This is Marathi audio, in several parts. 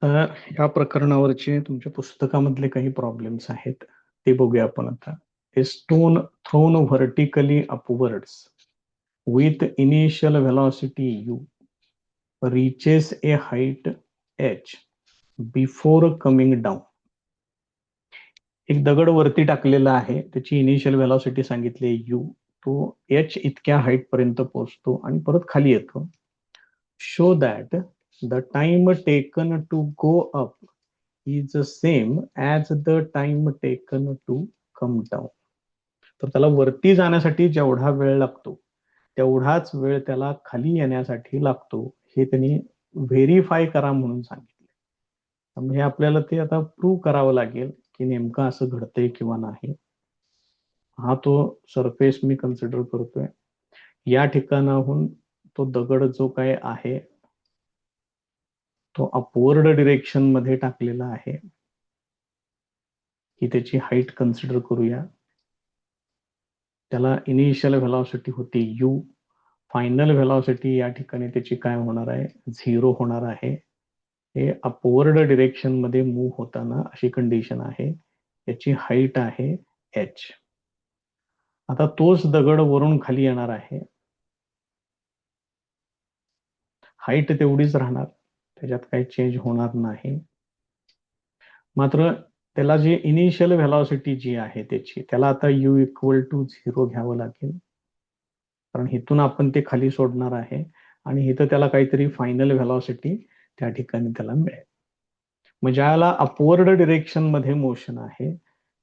तर या प्रकरणावरचे तुमच्या पुस्तकामधले काही प्रॉब्लेम्स आहेत ते बघूया आपण आता. A stone thrown vertically upwards with initial velocity u reaches a height h before coming down. एक दगड वरती टाकलेला आहे, त्याची इनिशियल व्हेलॉसिटी सांगितली u, तो h इतक्या हाईट पर्यंत पोहोचतो आणि परत खाली येतो. Show that the time taken to go up is same as the time taken to come down. तर त्याला वरती जाण्यासाठी जेवढा वेळ लागतो तेवढाच वेळ त्याला खाली येण्यासाठी लागतो, हे त्यांनी व्हेरीफाय करा म्हणून सांगितले. त्यामुळे आपल्याला ते आता प्रूव्ह करावं लागेल की नेमकं असं घडतंय किंवा नाही. हा तो सरफेस मी कन्सिडर करतोय. या ठिकाणाहून तो दगड जो काय आहे तो अपवर्ड डिरेक्शन मध्ये टाकलेला आहे. ही त्याची हाईट कन्सिडर करूया. त्याला इनिशियल व्हेलॉसिटी होती u, फायनल व्हेलॉसिटी या ठिकाणी त्याची काय होणार आहे, 0 होणार आहे. हे अपवर्ड डिरेक्शन मध्ये मूव्ह होताना अशी कंडिशन आहे. याची हाईट आहे h. आता तोच दगड वरून खाली येणार आहे, हाईट तेवढीच राहणार, त्याच्यात काही चेंज होणार नाही. मात्र त्याला जी इनिशियल व्हेलॉसिटी जी आहे त्याची, त्याला आता u इक्वल टू 0 घ्यावं लागेल, कारण इथून आपण ते खाली सोडणार आहे आणि इथं त्याला काहीतरी फायनल व्हेलॉसिटी त्या ठिकाणी त्याला मिळेल. मग ज्याला अपवर्ड डिरेक्शन मध्ये मोशन आहे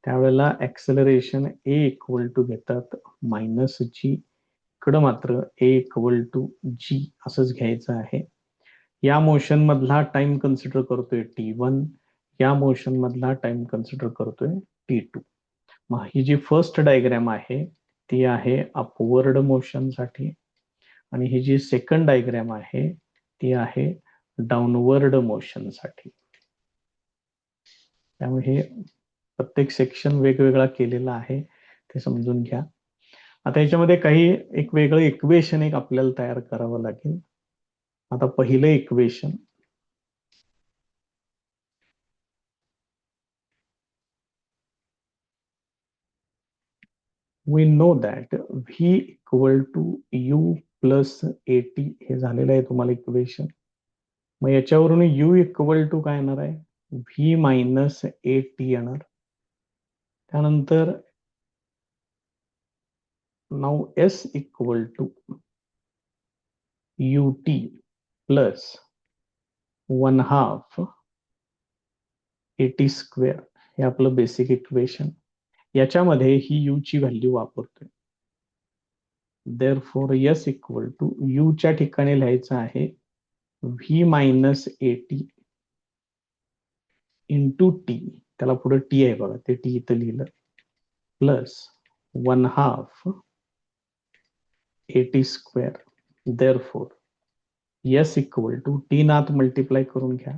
त्यावेळेला ऍक्सेलरेशन ए इक्वल टू घेतात -g. इकडं मात्र ए इक्वल टू जी असंच घ्यायचं आहे. या मोशन मधला टाइम कन्सिडर करतोय t1, या मोशन मधला टाइम कन्सिडर करतोय t2. मग ही जी फर्स्ट डायग्रॅम आहे ती आहे अपवर्ड मोशन साठी आणि ही जी सेकंड डायग्रॅम आहे ती आहे डाऊनवर्ड मोशन साठी. त्यामुळे हे प्रत्येक सेक्शन वेगवेगळा केलेला आहे, ते समजून घ्या. आता याच्यामध्ये काही एक वेगळं इक्वेशन एक आपल्याला तयार करावं लागेल. आता पहिलं equation, we know that v equal to u plus at हे झालेलं आहे तुम्हाला इक्वेशन. मग याच्यावरून u इक्वल टू काय येणार आहे, v मायनस at येणार. त्यानंतर नाव s equal to ut plus 1/2 at square, हे आपलं बेसिक इक्वेशन. याच्यामध्ये ही u ची व्हॅल्यू वापरतोय. Therefore s equal to u च्या ठिकाणी लिहायचं आहे v minus at into t, त्याला पुढे टी आहे बघा, ते टी इथं लिहिलं, plus 1/2 at square. Therefore s equal to t नात मल्टिप्लाय करून घ्या,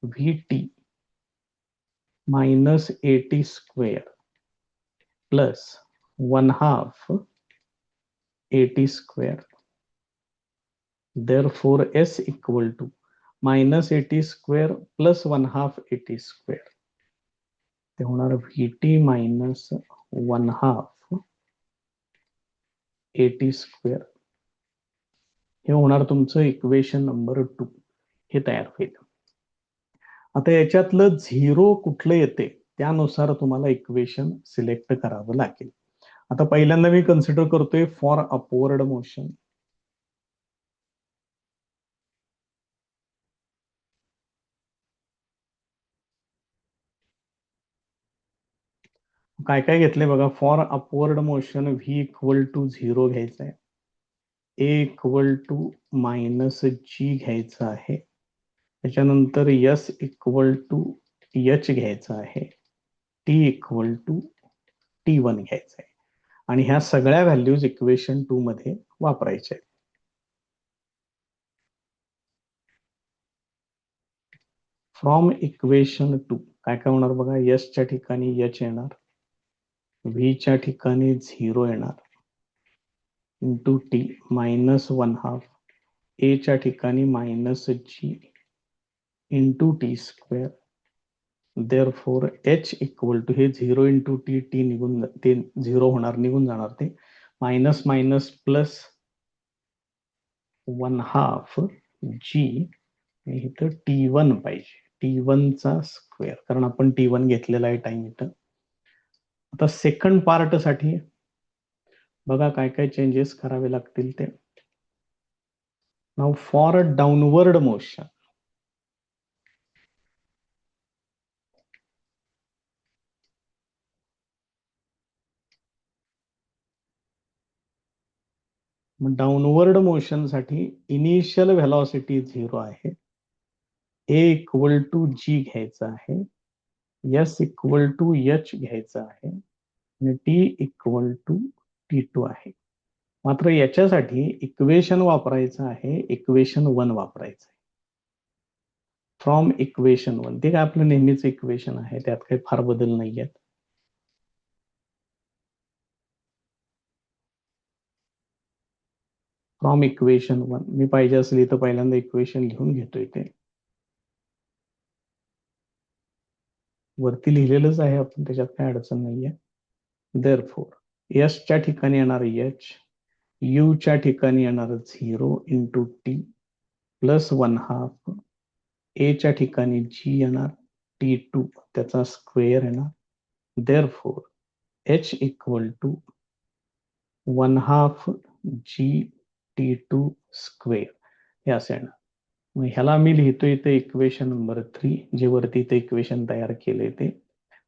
vt minus at square plus 1/2 at square. Therefore s equal to minus at square plus 1/2 at square, ते होणार vt मायनस 1/2 at स्क्वेअर. हे होणार तुमचं इक्वेशन नंबर 2. हे तयार होईल. आता याच्यातलं 0 कुठलं येते त्यानुसार तुम्हाला इक्वेशन सिलेक्ट करावं लागेल. आता पहिल्यांदा मी कन्सिडर करतोय फॉर अपवर्ड मोशन. काय काय घेतलंय बघा. For upward motion v equal to 0 घ्यायचं आहे, a equal to minus g घ्यायचं आहे, त्याच्यानंतर एस इक्वल टू एच घ्यायचं आहे, टी इक्वल टू T1 घ्यायचं आहे आणि ह्या सगळ्या व्हॅल्यूज इक्वेशन 2 मध्ये वापरायच्या आहेत. फ्रॉम इक्वेशन 2 काय काय होणार बघा. एस च्या ठिकाणी एच येणार, व्ही च्या ठिकाणी 0 येणार, इंटू टी मायनस 1/2, ए च्या ठिकाणी minus g, into t square. Therefore h equal to, हे 0 इंटू टी, टी निघून, ते 0 होणार, निघून जाणार, ते मायनस मायनस प्लस 1/2 g, इथं T1 पाहिजे, T1 चा स्क्वेअर, कारण आपण T1 घेतलेला आहे टाइम इथं. आता सेकंड पार्ट साठी बघा काय काय चेंजेस करावे लागतील ते. Now for downward motion, downward motion साठी इनिशियल व्हेलॉसिटी 0 आहे, ए इक्वल टू जी घ्यायचं आहे, एस इक्वल टू एच घ्यायचं आहे, आणि टी इक्वल टू T2 आहे. मात्र याच्यासाठी इक्वेशन वापरायचं आहे, इक्वेशन 1 वापरायचं आहे. फ्रॉम इक्वेशन 1, ते काय आपलं नेहमीच इक्वेशन आहे, त्यात काही फार बदल नाही आहेत. फ्रॉम इक्वेशन 1 मी पाहिजे असली तर पहिल्यांदा इक्वेशन लिहून घेतोय, ते वरती लिहिलेलंच आहे आपण, त्याच्यात काही अडचण नाहीये. देअरफॉर एस च्या ठिकाणी येणार एच, यू च्या ठिकाणी येणार 0 इंटू टी प्लस 1/2, ए च्या ठिकाणी जी येणार, T2 त्याचा स्क्वेअर येणार. Therefore h equal to 1/2 g square, हे असे येणार. मग ह्याला मी लिहितोय इथे इक्वेशन नंबर 3, जे वरती इथे इक्वेशन तयार केले ते,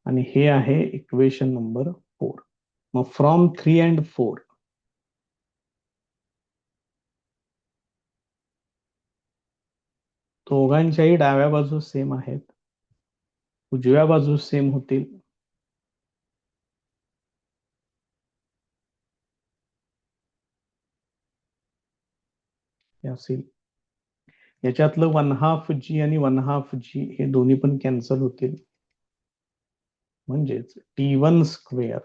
आणि हे आहे इक्वेशन नंबर 4. मग फ्रॉम 3 अँड 4, दोघांच्याही डाव्या बाजू सेम आहेत, उजव्या बाजू सेम होतील. असेल याच्यातलं 1/2 जी आणि 1/2 जी हे दोन्ही पण कॅन्सल होतील, म्हणजेच T1 square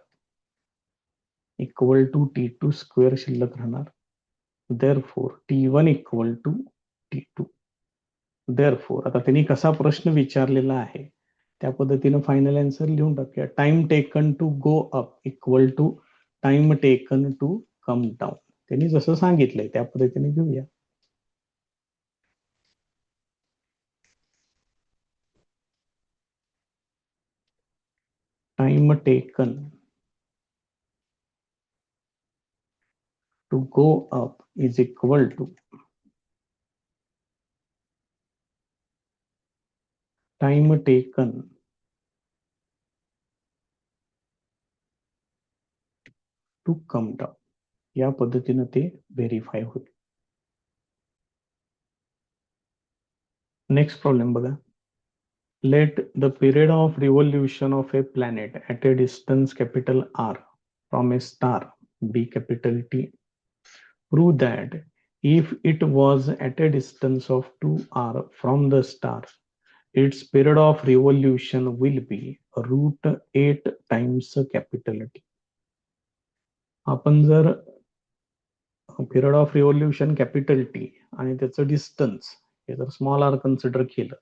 equal to T2 square शिल्लक राहणार. Therefore T1 equal to T2. Therefore आता त्यांनी कसा प्रश्न विचारलेला आहे त्या पद्धतीने फायनल आन्सर लिहून टाकूया. Time taken to go up equal to time taken to come down. त्यांनी जसं सांगितलंय त्या पद्धतीने घेऊया. Time taken to go up is equal to time taken to come down. या पद्धतीने ते व्हेरीफाय होईल. नेक्स्ट प्रॉब्लेम बघा. Let the period of revolution of a planet at a distance capital R from a star be capital T. Prove that if it was at a distance of 2R from the star, its period of revolution will be root 8 times capital T. आपण जर period of revolution capital T आणि त्याचं डिस्टन्स हे जर स्मॉल आर कन्सिडर केलं,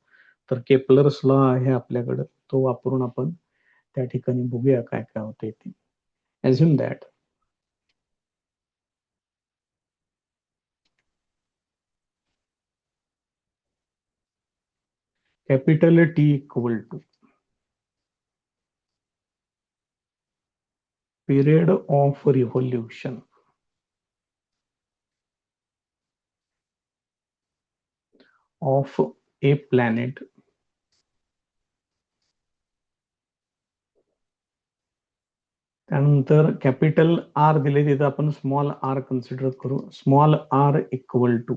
तर केपलर्स लॉ आहे आपल्याकडे, तो वापरून आपण त्या ठिकाणी बघूया काय काय होते ते. Assume that capital T equal to period of revolution of a planet त्यानंतर कॅपिटल आर दिले, तिथे आपण स्मॉल आर कन्सिडर करू. Small r equal to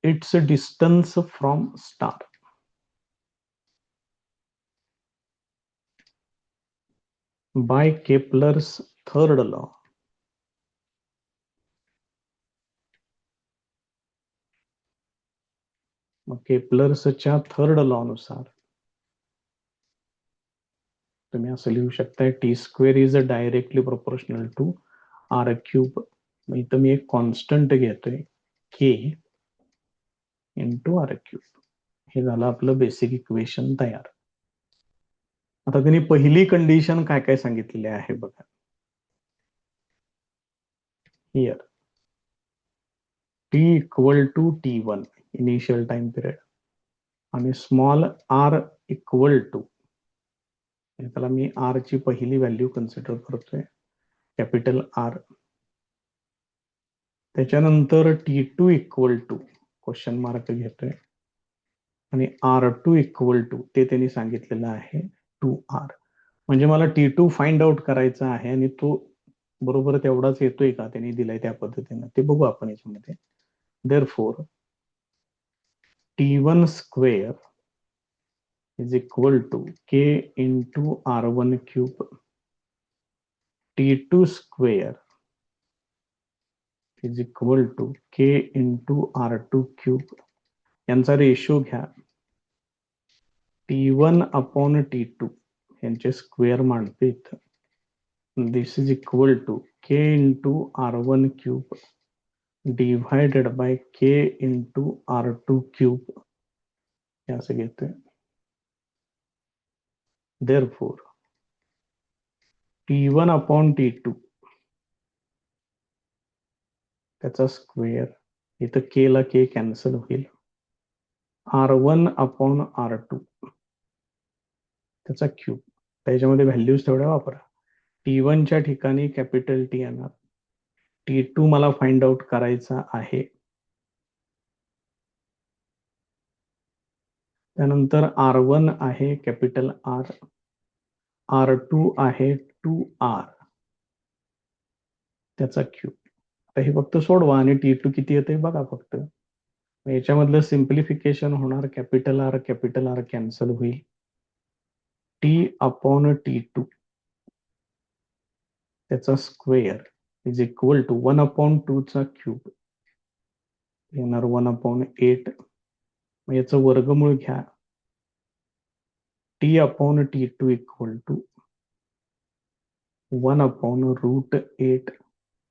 its distance from star by Kepler's third law. मग केपलर्सच्या थर्ड लॉ नुसार तुम्ही असं लिहू शकताय T square is directly proportional to r cube. इथं मी एक कॉन्स्टंट घेतोय के इंटू आर क्यूब. हे झालं आपलं बेसिक इक्वेशन तयार. आता त्यांनी पहिली कंडिशन काय काय सांगितलेली आहे बघा. Here T equal to T1 initial time period आणि स्मॉल आर इक्वल टू, त्याला मी आर ची पहिली व्हॅल्यू कन्सिडर करतोय कॅपिटल आर. त्याच्यानंतर T2 equal to question mark घेतोय आणि R2 इक्वल टू ते त्यांनी सांगितलेलं आहे 2R. म्हणजे मला T2 फाइंड आउट करायचा आहे आणि तो बरोबर तेवढाच येतोय का त्यांनी दिलाय त्या पद्धतीनं ते बघू आपण याच्यामध्ये. Therefore T1 square is equal to K into R1 cube. T2 square is equal to K into R2 cube. यांचा रेशो घ्या T1 अपॉन T2 यांचे स्क्वेअर मांडते इथं. This is equal to K into R1 cube divided by K into R2 cube. हे असं घेतोय. Therefore T1 अपॉन T2 त्याचा स्क्वेअर, इथं के ला के कॅन्सल होईल. R1 अपॉन R2 त्याचा क्यूब. त्याच्यामध्ये व्हॅल्यूज तेवढ्या वापरा. T1 च्या ठिकाणी कॅपिटल टी येणार. T2 मला फाइंड आउट करायचा आहे. त्यानंतर R1 आहे कॅपिटल आर, R2 आहे 2R त्याचा क्यूब. आता हे फक्त सोडवा आणि T2 किती येते बघा फक्त. याच्यामधलं सिम्प्लिफिकेशन होणार कॅपिटल आर कॅन्सल होईल. T अपॉन T2 त्याचा square is equal to 1 upon 2 चा क्यूब येणार 1 अपॉन 8. याचं वर्गमूळ घ्या. T upon T2 equal to 1 upon root 8.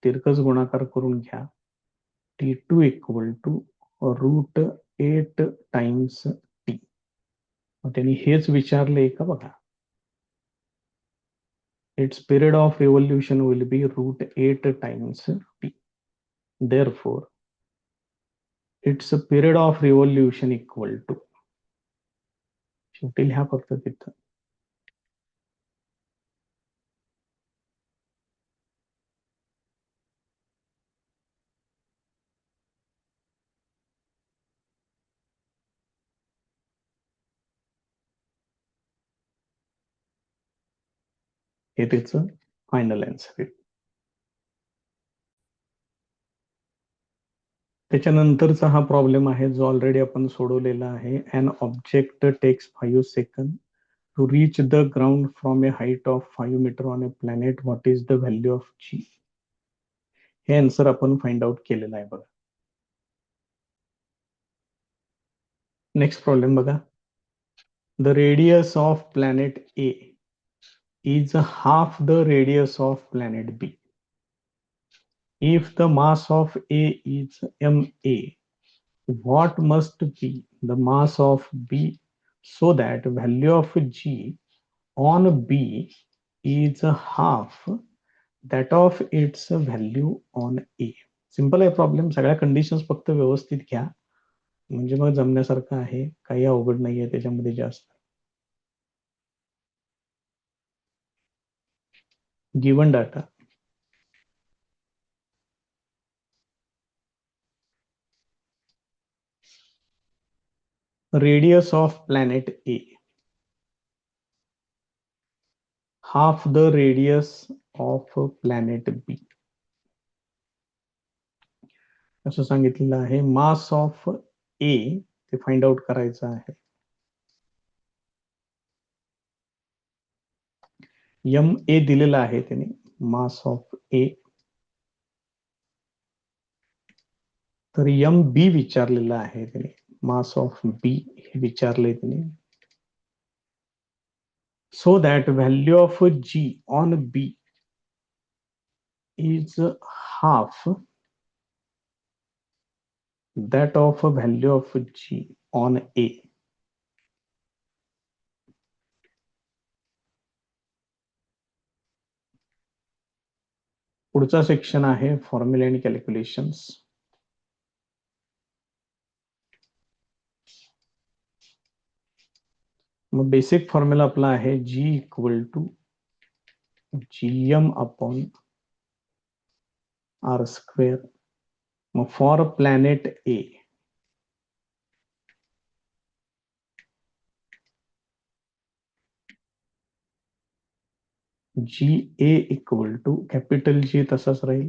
तिरकस गुणाकार करून घ्या. T2 equal to root 8 times T. त्यांनी हेच विचारले का बघा. Its period of evolution will be root 8 times T. Therefore, its period of revolution equal to, शेवटी लिहा फक्त तिथं. हे त्याचं फायनल आन्सर आहे. त्याच्यानंतरचा हा प्रॉब्लेम आहे जो ऑलरेडी आपण सोडवलेला आहे. An object takes 5 second to reach the ground from a height of 5 meter on a planet. What is the value of g. हे आन्सर आपण फाइंड आउट केलेलं आहे बघा. नेक्स्ट प्रॉब्लेम बघा. The radius of planet A is half the radius of planet B. If the mass of A is ma, what must be the mass of B so that value of G on B is half that of its value on A. Simple आहे प्रॉब्लेम. सगळ्या कंडिशन्स फक्त व्यवस्थित घ्या म्हणजे मग जमण्यासारखं आहे. काही अवघड नाहीये त्याच्यामध्ये जास्त. Given data, radius of planet A, half the radius of planet B. असं सांगितलेलं आहे. मास ऑफ ए ते फाइंड आउट करायचं आहे. एम ए दिलेला आहे त्याने. मास ऑफ ए. तर एम बी विचारलेलं आहे त्याने. मास ऑफ बी हे विचारले त्याने. so that value of G on B is half that of a value of G on A. पुढचा सेक्शन आहे फॉर्म्युला आणि कॅल्क्युलेशन्स. मग बेसिक फॉर्म्युला आपला आहे G equal to GM upon R square. मग for planet A GA equal to capital G तसाच राहील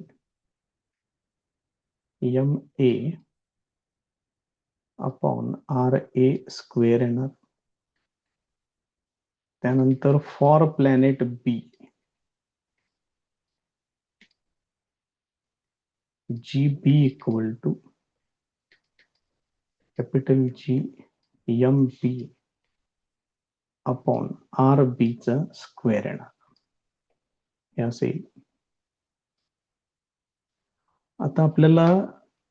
MA अपॉन RA स्क्वेअर येणार. त्यानंतर for planet B GB equal to capital G MB upon RB चा स्क्वेअर येणार. हे असे. आता आपल्याला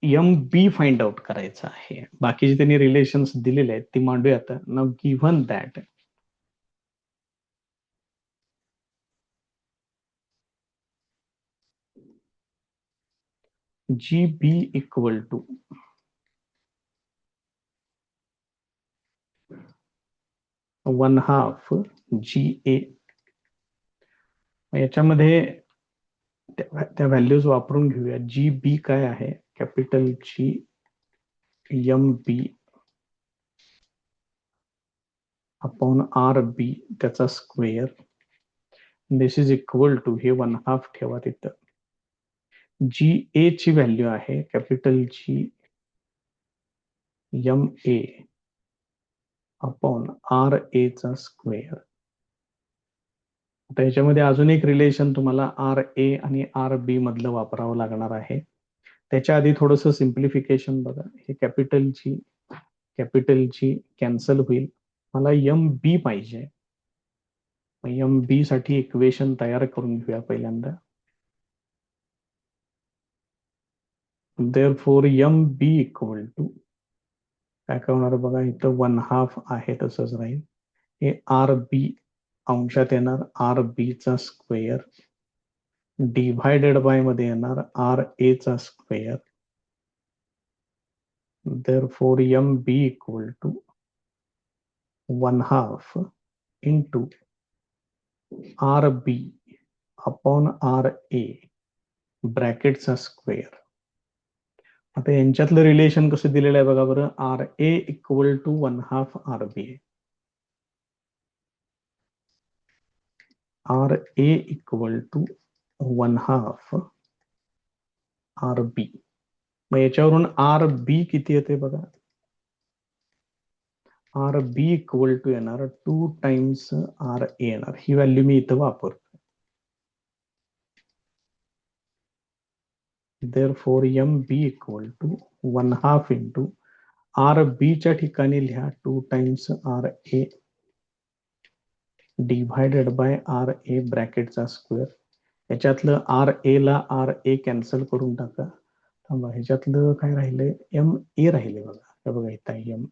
MB फाइंड आउट करायचं आहे. बाकीचे त्यांनी रिलेशन्स दिलेले आहेत ती मांडूया आता. नाव given that GB equal to 1/2 GA. याच्यामध्ये त्या व्हॅल्यूज वापरून घेऊया. GB काय आहे? Capital G MB upon RB त्याचा square. This is equal to हे 1/2 ठेवा तिथं. GA ची व्हॅल्यू आहे capital G MA upon RA चा स्क्वेअर. आता याच्यामध्ये अजून एक रिलेशन तुम्हाला RA आणि RB मधलं वापरावं लागणार आहे. त्याच्या आधी थोडस सिम्प्लिफिकेशन बघा. हे कॅपिटल G कॅन्सल होईल. मला MB पाहिजे. MB साठी इक्वेशन तयार करून घेऊया पहिल्यांदा. therefore MB इक्वल टू काय होणार बघा. इथं 1/2 आहे तसंच राहील. हे RB अंशात येणार RB चा स्क्वेअर डिव्हायडेड बाय मध्ये येणार RA चा square. therefore MB equal to 1/2 into RB upon RA ब्रॅकेटचा स्क्वेअर. आता यांच्यातलं रिलेशन कसं दिलेलं आहे बघा बरं. RA equal to 1/2 RB. RA equal to 1/2 RB. मग याच्यावरून RB किती येते बघा. RB इक्वल टू येणार 2 टाइम्स RA येणार. ही व्हॅल्यू मी इथं वापरतो. therefore MB equal to 1/2 into RB च्या ठिकाणी लिहा 2 times RA divided by RA ब्रॅकेटचा स्क्वेअर. याच्यातलं RA ला RA कॅन्सल करून टाका. थांबा ह्याच्यातलं काय राहिलंय MA राहिले बघा. हे बघा इथं MA.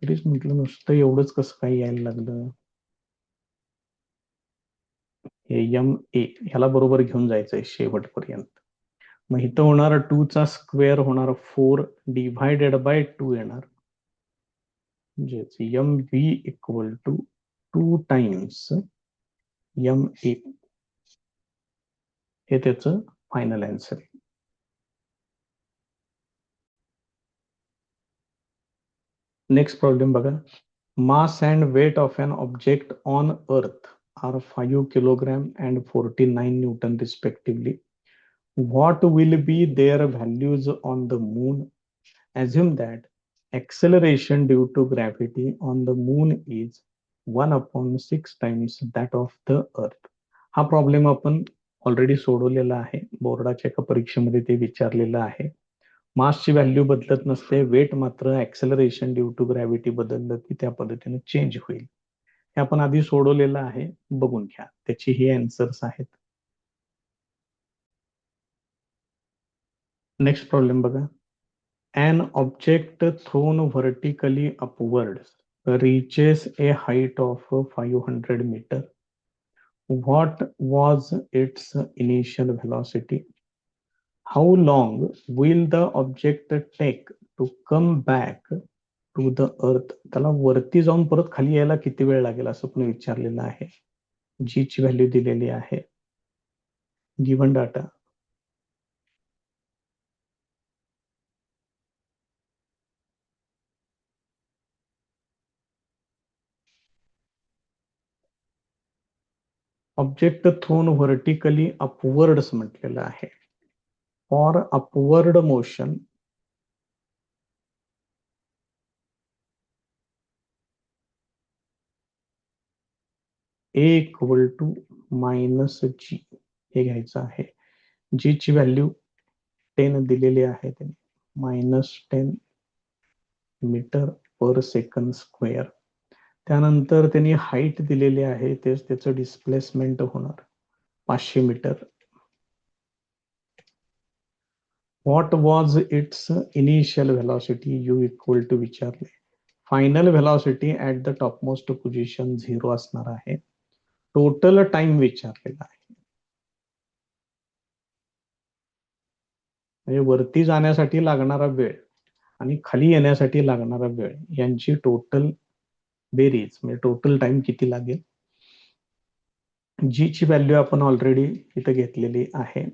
तरीच म्हटलं नुसतं एवढंच कसं काय यायला लागलं. हे MA ह्याला बरोबर घेऊन जायचंय शेवटपर्यंत. मग इथं होणार 2 चा स्क्वेअर होणार 4 डिव्हायडेड बाय 2 येणार. म्हणजेच MB equal to 2 times MA हे त्याचं फायनल आन्सर आहे. नेक्स्ट प्रॉब्लेम बघा. Mass and weight of an object on earth are 5 kilogram and 49 newton respectively. What will be their values on the moon? Assume that acceleration due to gravity on the moon is 1/6 times that of the earth. हा प्रॉब्लेम आपण ऑलरेडी सोडवलेला आहे. बोर्डाच्या एका परीक्षेमध्ये ते विचारलेलं आहे. मासची व्हॅल्यू बदलत नसते. वेट मात्र ऍक्सेलरेशन ड्यू टू ग्रॅव्हिटी बदललं की त्या पद्धतीने चेंज होईल. हे आपण आधी सोडवलेलं आहे, बघून घ्या. त्याची ही आन्सर्स आहेत. नेक्स्ट प्रॉब्लेम बघा. An object thrown vertically upwards reaches a height of 500 meter. What was its initial velocity? How long will the object take to come back to the earth? त्याला वरती जाऊन परत खाली यायला किती वेळ लागेल असं पण विचारलेलं आहे. जी ची व्हॅल्यू दिलेली आहे. Given data. Object thrown vertically upwards म्हटलेलं आहे. For upward motion a equal to minus g हे घ्यायचं आहे. जी ची व्हॅल्यू 10 दिलेली आहे त्यांनी, -10 मीटर पर सेकंड स्क्वेअर. त्यानंतर त्यांनी हाईट दिलेली आहे, तेच त्याचं डिस्प्लेसमेंट होणार 500 meter. What was its initial velocity u equal to विचारले. Final velocity at the topmost position 0 असणार आहे. टोटल टाइम विचारलेला आहे. म्हणजे वरती जाण्यासाठी लागणारा वेळ आणि खाली येण्यासाठी लागणारा वेळ यांची टोटल बेरीज म्हणजे टोटल टाइम किती लागेल. जी ची व्हॅल्यू आपण ऑलरेडी इथे घेतलेली आहे.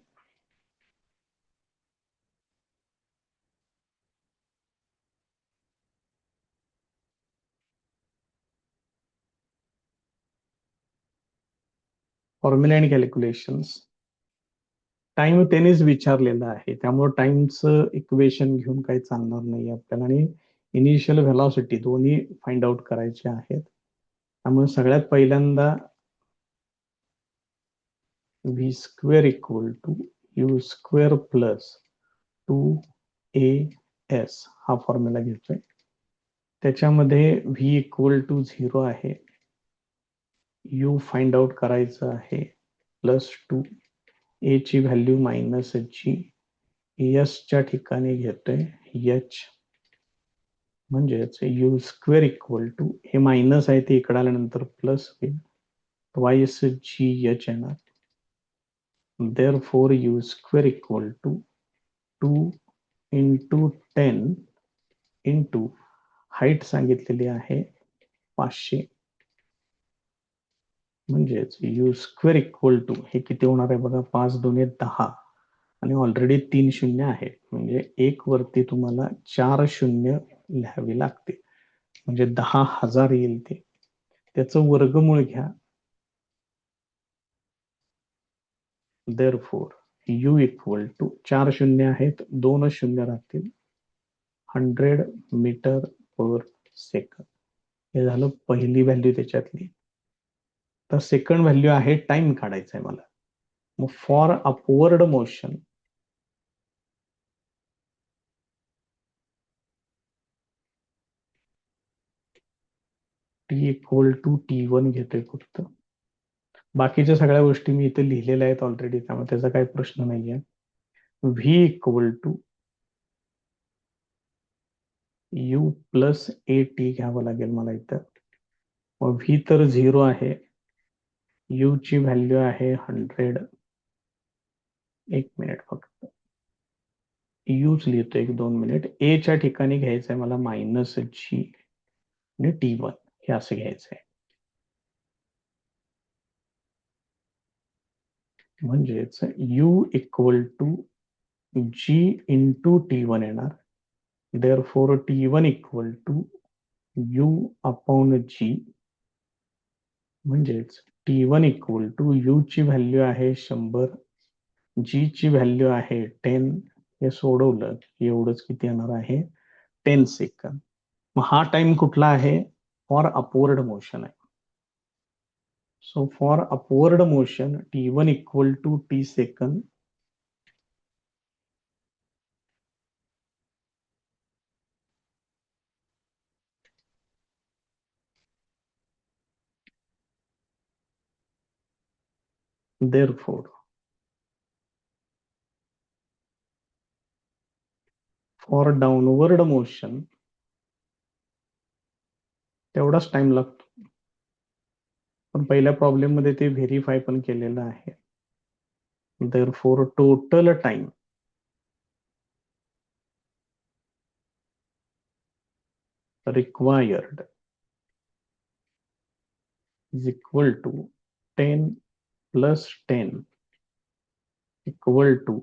Formula and calculations. टाइम त्यांनीच विचारलेला आहे, त्यामुळे टाइमचं इक्वेशन घेऊन काही चालणार नाही आपल्याला. आणि इनिशियल व्हेलॉसिटी दोन्ही फाइंड आउट करायचे आहेत. त्यामुळे सगळ्यात पहिल्यांदा v square equal to u square plus 2as हा फॉर्म्युला घेतोय. त्याच्यामध्ये व्ही इक्वल टू 0 आहे, यू फाइंड आउट करायचं आहे +2, ए ची व्हॅल्यू -g, एस च्या ठिकाणी घेतोय एच, म्हणजेच यू स्क्वेअर इक्वल टू हे मायनस आहे ते इकडे आल्यानंतर प्लस होईल, ट्वाइस जी एच येणार. therefore u square equal to 2 into 10 into height सांगितलेली आहे 500, म्हणजेच यू स्क्वेअर इक्वल टू हे किती होणार आहे बघा, 5 2 10 आणि ऑलरेडी 3 शून्य आहे, म्हणजे एक वरती तुम्हाला 4 शून्य लिहावी लागते, म्हणजे 10,000 येईल ते. त्याचं वर्गमूळ घ्या. therefore u इक्वल टू 4 शून्य आहेत, 2 शून्य राहतील, 100 मीटर पर सेकंड. हे झालं पहिली व्हॅल्यू त्याच्यातली. तर सेकंड व्हॅल्यू आहे टाइम काढायचा आहे मला. मग for upward motion t equal to T1 घेतोय फक्त. बाकीच्या सगळ्या गोष्टी मी इथे लिहिलेल्या आहेत ऑलरेडी, त्यामुळे त्याचा काही प्रश्न नाहीये. V equal to u plus a t घ्यावं लागेल मला इथं. मग व्ही तर 0 आहे, यू ची व्हॅल्यू आहे 100. एक मिनिट फक्त यूच लिहितो, 1-2 मिनिट. ए च्या ठिकाणी घ्यायचं आहे मला -g आणि T1 हे असं घ्यायचं आहे. म्हणजेच u equal to g into T1 येणार. therefore T1 equal to u upon g, म्हणजेच T1 इक्वल टू u ची व्हॅल्यू आहे 100, g ची व्हॅल्यू आहे 10. हे सोडवलं की एवढंच किती येणार आहे, 10 सेकंड. मग हा टाइम कुठला आहे, फॉर अपवर्ड मोशन आहे. So for upward motion T1 equal to t second Therefore, for downward motion तेवढाच टाइम लागतो, पण पहिल्या प्रॉब्लेम मध्ये ते व्हेरीफाय पण केलेलं आहे. Therefore, total time required is equal to 10 plus 10 equal to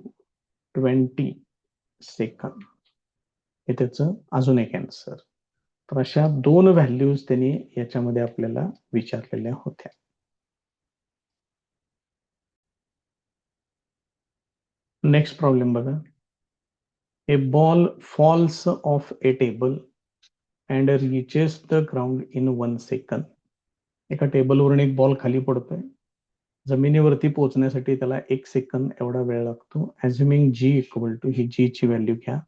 20 second. हे त्याचं अजून एक आन्सर. तर अशा दोन व्हॅल्यूज त्यांनी याच्यामध्ये आपल्याला विचारलेल्या होत्या. नेक्स्ट प्रॉब्लेम बघा. A ball falls off a table and reaches the ground in 1 second. एका टेबलवरून एक बॉल खाली पडतोय, जमिनीवरती पोहोचण्यासाठी त्याला 1 सेकंद एवढा वेळ लागतो. अज्युमिंग जी इक्वल टू, ही जी ची व्हॅल्यू घ्या.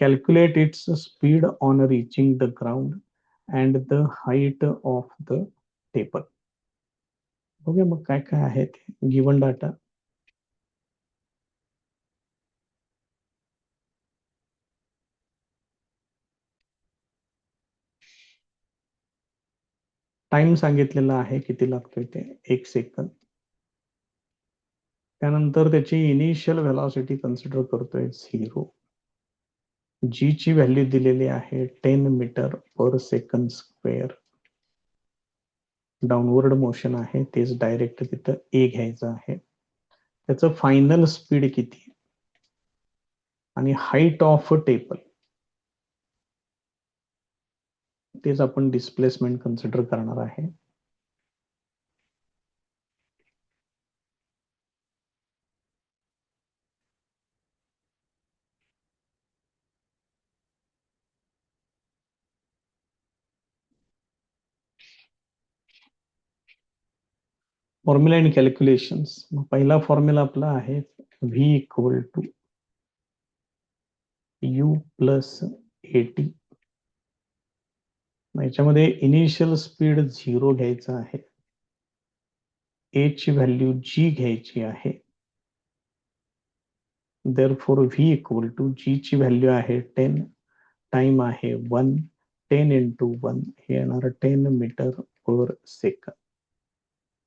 Calculate its speed on reaching the ground and the height of the table. बघूया मग काय काय आहे ते गिवन डाटा. टाइम सांगितलेला आहे किती लागतोय ते, 1 सेकंद. त्यानंतर त्याची इनिशियल व्हेलॉसिटी कन्सिडर करतोय 0. जी ची व्हॅल्यू दिलेली आहे 10 metre per second square. Downward motion आहे, तेच डायरेक्ट तिथं ए घ्यायचं आहे. त्याचं फायनल स्पीड किती आणि हाईट ऑफ टेबल, तेच आपण डिस्प्लेसमेंट कन्सिडर करणार आहे. Formula and calculations. पहिला फॉर्म्युला आपला आहे v equal to u plus a t. याच्यामध्ये इनिशियल स्पीड 0 घ्यायचं आहे, ए ची व्हॅल्यू जी घ्यायची आहे. Therefore v equal to, g ची व्हॅल्यू आहे 10, टाइम आहे 1, 10 into 1 हे येणार 10 मीटर पर सेकंद.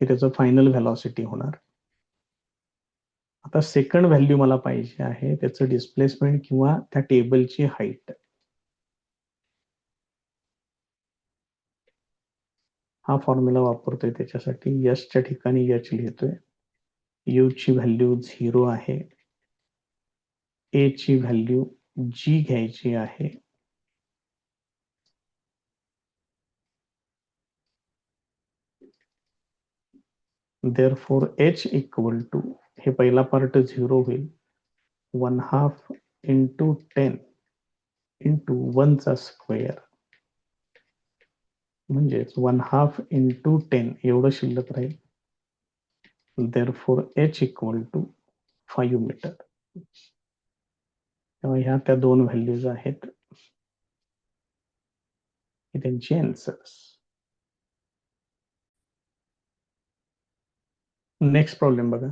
हे त्याचं फायनल व्हेलॉसिटी होणार. आता सेकंड व्हॅल्यू मला पाहिजे आहे त्याचं डिस्प्लेसमेंट किंवा त्या टेबलची हाईट. हा फॉर्म्युला वापरतोय त्याच्यासाठी. यसच्या ठिकाणी एच लिहितोय. यू ची व्हॅल्यू 0 आहे, ए ची व्हॅल्यू जी घ्यायची आहे. देअरफॉर एच इक्वल टू, हे पहिला पार्ट 0 होईल, 1/2 into 10 into 1 चा स्क्वेअर, म्हणजेच 1/2 into 10 एवढं शिल्लक राहील. Therefore h equal to 5 meter. तेव्हा ह्या त्या दोन व्हॅल्यूज आहेत, ही त्यांची आन्सर्स. नेक्स्ट प्रॉब्लेम बघा.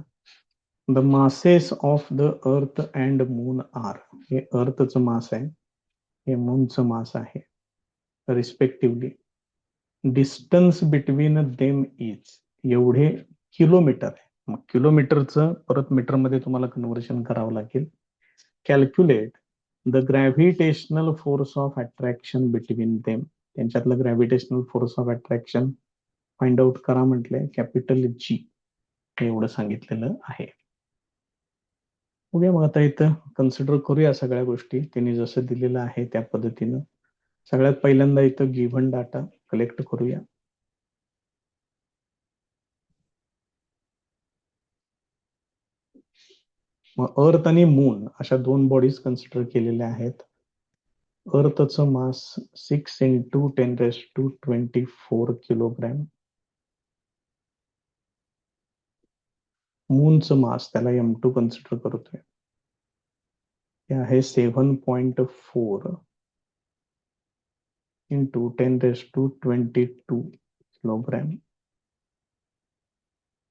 The masses of the earth and moon are. हे अर्थचं मास आहे, हे मूनचं मास आहे, respectively. Distance between them is, एवढे किलोमीटर आहे. मग किलोमीटरचं परत मीटरमध्ये तुम्हाला कन्व्हर्शन करावं लागेल. Calculate the gravitational force of attraction between them. त्यांच्यातलं gravitational force of attraction find out करा म्हटलंय, कॅपिटल जी एवढं सांगितलेलं आहे. बघूया मग आता इथं कन्सिडर करूया सगळ्या गोष्टी त्यांनी जसं दिलेलं आहे त्या पद्धतीनं. सगळ्यात पहिल्यांदा इथं गिव्हन डाटा कलेक्ट करूया. मग अर्थ आणि मून अशा दोन बॉडीज कन्सिडर केलेल्या आहेत. अर्थचं मास 6 into 10⁻24 किलोग्रॅम. मूनचं मास, त्याला M2 कन्सिडर करतोय, ते आहे 7.4 into 10⁻22 किलोग्रॅम.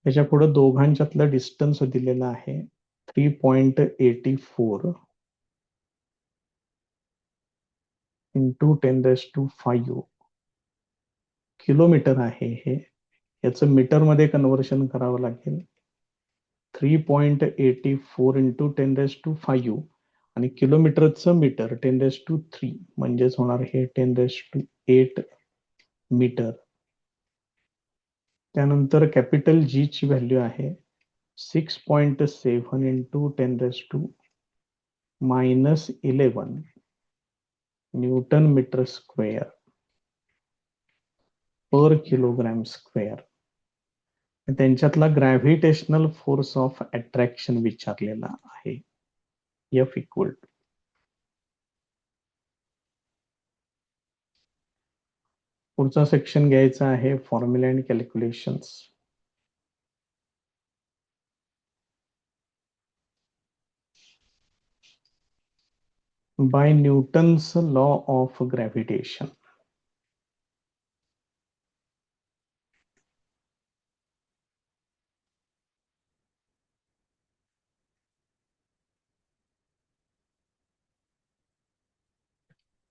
त्याच्या पुढे दोघांच्यातलं डिस्टन्स दिलेलं आहे 3.84 इंटू 10⁵ किलोमीटर आहे हे. याचं मीटरमध्ये कन्व्हर्शन करावं लागेल. 3.84 इंटू 10⁵ आणि किलोमीटरचं मीटर 10⁵ म्हणजेच होणार हे 10⁸ मीटर. त्यानंतर कॅपिटल जी ची व्हॅल्यू आहे 6.7 into 10⁻11 newton meter square per kilogram square. त्यांच्यातला ग्रॅव्हिटेशनल फोर्स ऑफ अट्रॅक्शन विचारलेला आहे. F इक्वल टू पुढचा सेक्शन घ्यायचा आहे formula and calculations. By Newton's law of gravitation.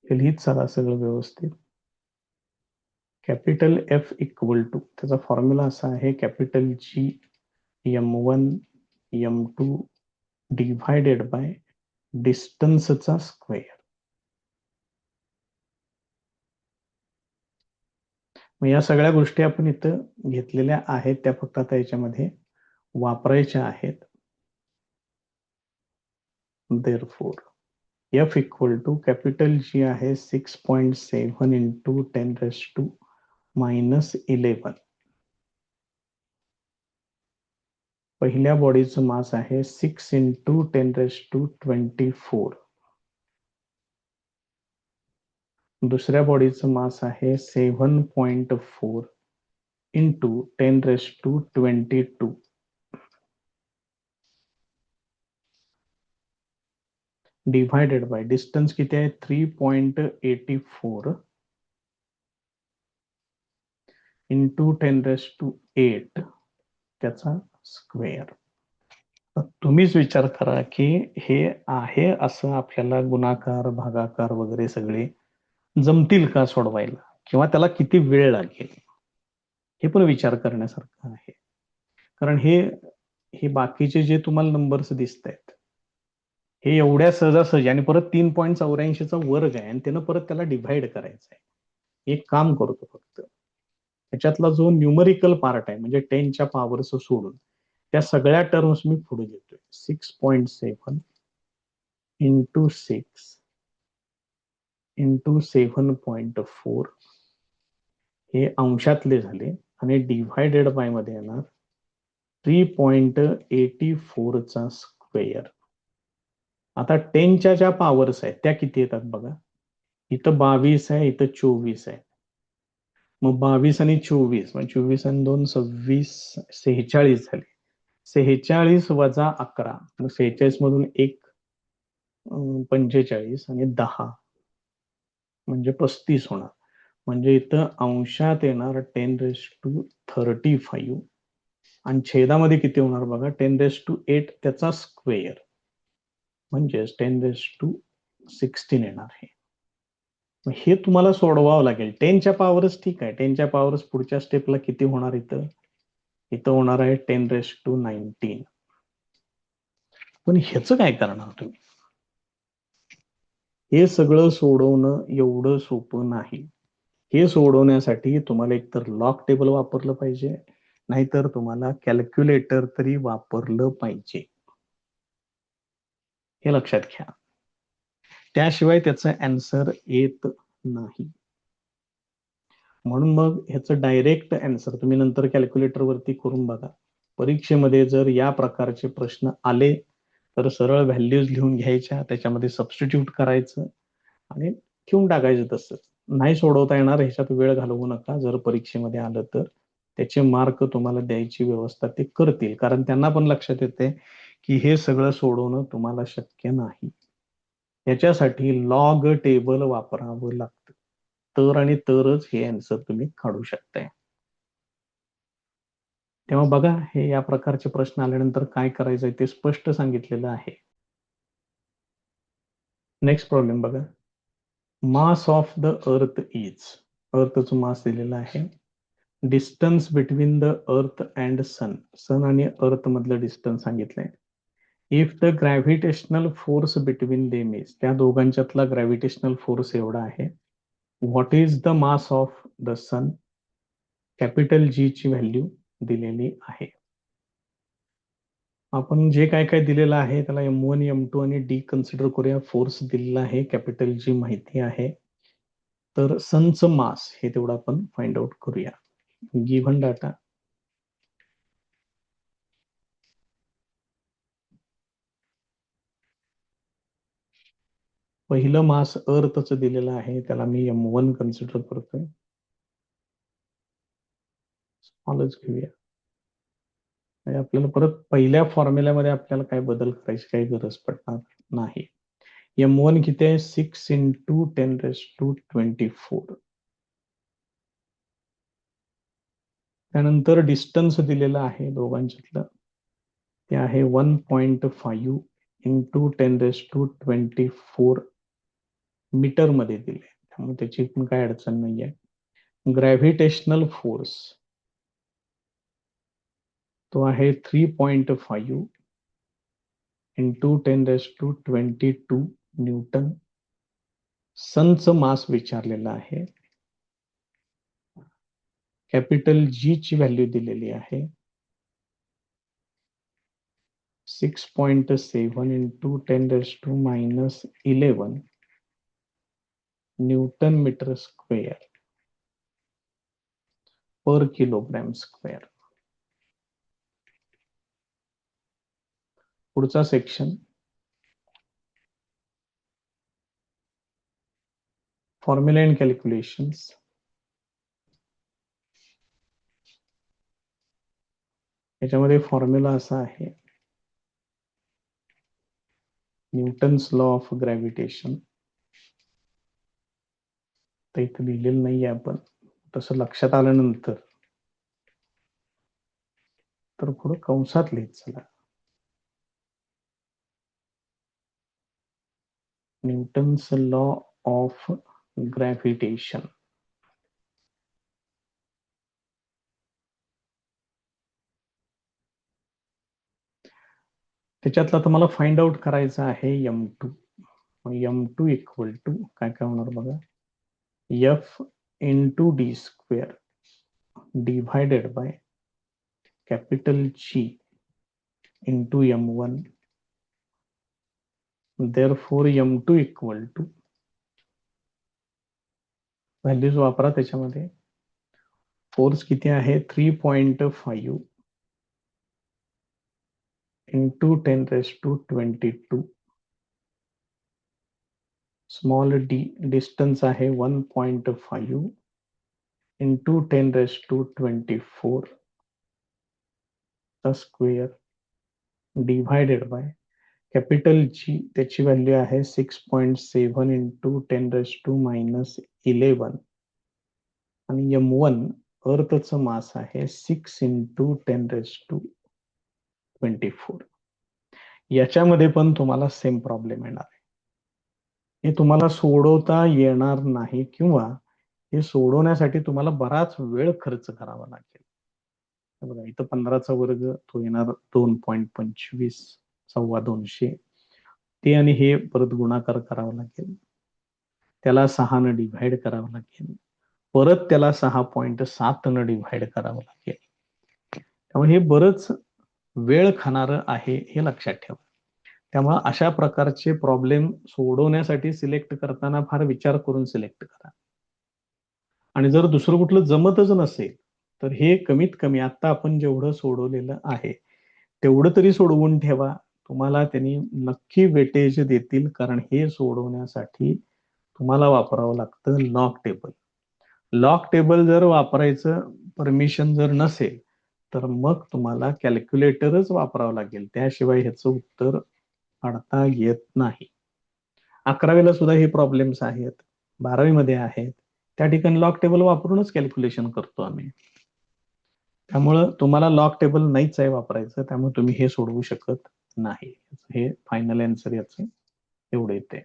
लिहित चला सगळं व्यवस्थित. कॅपिटल F इक्वल टू त्याचा फॉर्म्युला असा आहे capital G m1 m2 divided by डिस्टन्सचा स्क्वेअर. मग या सगळ्या गोष्टी आपण इथं घेतलेल्या आहेत त्या फक्त आता याच्यामध्ये वापरायच्या आहेत. Therefore F equal to capital G आहे 6.7 इंटू 10⁻11. पहिल्या बॉडीचं मास आहे 6 इंटू 10⁻24. दुसऱ्या बॉडीचं मास आहे 7.4 इंटू 10⁻22. डिव्हायडेड बाय डिस्टन्स किती आहे 3.84 इंटू 10⁸ त्याचा स्क्वेअर. तुम्हीच विचार करा की हे आहे असं आपल्याला गुणाकार भागाकार वगैरे सगळे जमतील का सोडवायला किंवा त्याला किती वेळ लागेल हे पण विचार करण्यासारखं आहे. कारण हे बाकीचे जे तुम्हाला नंबर्स दिसत आहेत हे एवढ्या सहजासहजी आणि परत 3.84चा वर्ग आहे आणि त्यानं परत त्याला डिव्हाइड करायचं आहे. एक काम करतो फक्त त्याच्यातला जो न्यूमरिकल पार्ट आहे म्हणजे 10च्या पॉवरचं सोडून त्या सगळ्या टर्म्स मी पुढे घेतोय. 6.7 इंटू 6 इंटू 7.4 हे अंशातले झाले आणि डिव्हायडेड बाय मध्ये येणार 3.84 चा स्क्वेअर. आता 10च्या ज्या पॉवर्स आहेत त्या किती येतात बघा. इथं 22 आहे, इथं 24 आहे. मग 22 आणि 24 म्हणजे 24 आणि 2 26 46 झाले. 46 वजा 11 मग 46 मधून 1 45 आणि 10 म्हणजे 35 होणार. म्हणजे इथं अंशात येणार 10⁻35 आणि छेदामध्ये किती होणार बघा 10⁸ त्याचा स्क्वेअर म्हणजेच 10⁻16 येणार. हे तुम्हाला सोडवावं लागेल. 10च्या पॉवरच ठीक आहे. 10च्या पॉवरच पुढच्या स्टेपला किती होणार इथं होणार आहे 10⁻19. पण ह्याचं काय करणार तुम्ही. हे सगळं सोडवणं एवढं सोपं नाही. हे सोडवण्यासाठी तुम्हाला एकतर लॉग टेबल वापरलं पाहिजे नाहीतर तुम्हाला कॅल्क्युलेटर तरी वापरलं पाहिजे. हे लक्षात घ्या. त्याशिवाय त्याचं आन्सर येत नाही. म्हणून मग ह्याचं डायरेक्ट आन्सर तुम्ही नंतर कॅल्क्युलेटर वरती करून बघा. परीक्षेमध्ये जर या प्रकारचे प्रश्न आले तर सरळ व्हॅल्यूज लिहून घ्यायच्या त्याच्यामध्ये सबस्टिट्यूट करायचं आणि ठेवून टाकायचं. तसं नाही सोडवता येणार ह्याच्यात वेळ घालवू नका. जर परीक्षेमध्ये आलं तर त्याचे मार्क तुम्हाला द्यायची व्यवस्था ते करतील. कारण त्यांना पण लक्षात येते की हे सगळं सोडवणं तुम्हाला शक्य नाही. याच्यासाठी लॉग टेबल वापरावं लागतं. तर आणि तरच हे आन्सर तुम्ही काढू शकताय. तेव्हा बघा, हे या प्रकारचे प्रश्न आल्यानंतर काय करायचंय ते स्पष्ट सांगितलेलं आहे. नेक्स्ट प्रॉब्लेम बघा. Mass of the earth is, अर्थचं मास दिलेलं आहे. Distance between the earth and sun, sun आणि अर्थ मधलं डिस्टन्स सांगितलंय. If the gravitational force between them is, त्या दोघांच्यातला ग्रॅव्हिटेशनल फोर्स एवढा आहे. What is the mass of the sun, capital G ची व्हॅल्यू दिलेली आहे. आपण जे काय काय दिलेलं आहे त्याला M1 M2 आणि D कन्सिडर करूया. फोर्स दिलेला आहे, कॅपिटल जी माहिती आहे. तर सनचं मास हे तेवढं आपण फाइंड आउट करूया. गिव्हन डाटा, पहिलं मास अर्थचं दिलेलं आहे, त्याला मी M1 कन्सिडर करतोय. स्मॉलच घेऊया. आपल्याला परत पहिल्या फॉर्म्युल्यामध्ये आपल्याला काय बदल करायची काही गरज पडणार नाही. M1 किती आहे? 6 × 10⁻²4. त्यानंतर डिस्टन्स दिलेलं आहे दोघांच्यातलं, ते आहे 1.5 × 10⁻²4 मीटर मध्ये दिले, त्यामुळे त्याची पण काय अडचण नाहीये. ग्रॅव्हिटेशनल फोर्स तो आहे 3.5 × 10⁻22 न्यूटन. सनचं मास विचारलेलं आहे. कॅपिटल जी ची व्हॅल्यू दिलेली आहे 6.7 × 10⁻11 newton meter square per kilogram square. पुढचा सेक्शन, फॉर्म्युला अँड कॅल्क्युलेशन्स. याच्यामध्ये फॉर्म्युला असा आहे, न्यूटन्स लॉ ऑफ ग्रॅव्हिटेशन. तर इथे लिहिलेलं नाहीये आपण, तसं लक्षात आल्यानंतर तर पुढे कंसात लिहित चला. Newton's law of gravitation. त्याच्यातला तुम्हाला फाइंड आउट करायचं आहे M2. M2 इक्वल टू काय काय होणार बघा, F × d² divided by capital G × M1. therefore M2 equal to, values वापरा त्याच्यामध्ये. फोर्स किती आहे? 3.5 × 10⁻22. स्मॉल d डिस्टन्स आहे 1.5 × 10⁻24 चा square divided by capital G, त्याची व्हॅल्यू आहे 6.7 × 10⁻11 आणि M1 अर्थचं मास आहे 6 × 10⁻24. याच्यामध्ये पण तुम्हाला सेम प्रॉब्लेम येणार आहे. हे तुम्हाला सोडवता येणार नाही किंवा हे सोडवण्यासाठी तुम्हाला बराच वेळ खर्च करावा लागेल. बघा, इथं 15चा वर्ग तो येणार 2.25 250. ते आणि हे परत गुणाकार करावा लागेल, त्याला 6 न डिव्हाइड करावं लागेल, परत त्याला 6.7 न डिव्हाइड करावं लागेल. त्यामुळे हे बरंच वेळ खाणारं आहे, हे लक्षात ठेवा. त्यामुळे अशा प्रकारचे प्रॉब्लेम सोडवण्यासाठी सिलेक्ट करताना फार विचार करून सिलेक्ट करा. आणि जर दुसरं कुठलं जमतच नसेल तर हे कमीत कमी आता आपण जेवढं सोडवलेलं आहे तेवढं तरी सोडवून ठेवा. तुम्हाला त्यांनी नक्की वेटेज देतील, कारण हे सोडवण्यासाठी तुम्हाला वापरावं लागतं लॉग टेबल. लॉग टेबल जर वापरायचं परमिशन जर नसेल तर मग तुम्हाला कॅल्क्युलेटरच वापरावं लागेल, त्याशिवाय ह्याचं उत्तर काढता येत नाही. 11वीला सुद्धा हे प्रॉब्लेम्स आहेत, 12वी मध्ये आहेत. त्या ठिकाणी लॉग टेबल वापरूनच कॅल्क्युलेशन करतो आम्ही. त्यामुळं तुम्हाला लॉग टेबल नाहीच आहे वापरायचं, त्यामुळे तुम्ही हे सोडवू शकत नाही. हे फायनल आन्सर याचं एवढं येते.